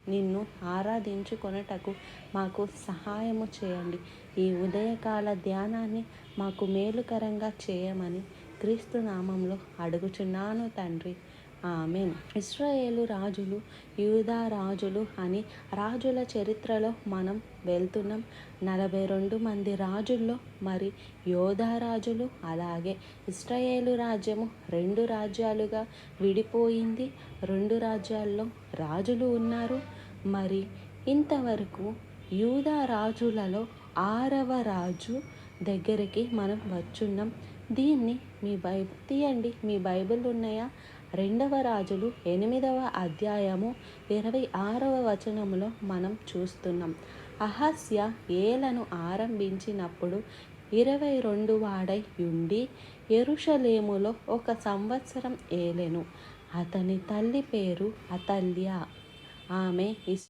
నిన్ను ఆరాధించుకొనుటకు మాకు సహాయము చేయండి. ఈ ఉదయకాల ధ్యానాన్ని మాకు మేలుకరంగా చేయమని క్రీస్తు నామంలో అడుగుచున్నాను తండ్రి. ఆమేన్. ఇశ్రాయేలు రాజులు, యూదా రాజులు అని రాజుల చరిత్రలో మనం వెళ్తున్నాం. 42 మంది రాజుల్లో మరి యోధా రాజులు, అలాగే ఇశ్రాయేలు రాజ్యము 2 రాజ్యాలుగా విడిపోయింది. 2 రాజ్యాల్లో రాజులు ఉన్నారు. మరి ఇంతవరకు యూదా రాజులలో 6వ రాజు దగ్గరికి మనం వచ్చున్నాం. దీన్ని తీయండి, మీ బైబిల్ ఉన్నాయా? 2వ రాజులు 8వ అధ్యాయము 26వ వచనములో మనం చూస్తున్నాం. అహస్య ఏలను ఆరంభించినప్పుడు 22 వాడై ఉండి యెరూషలేములో 1 సంవత్సరం ఏలెను. అతని తల్లి పేరు అతల్య. ఆమె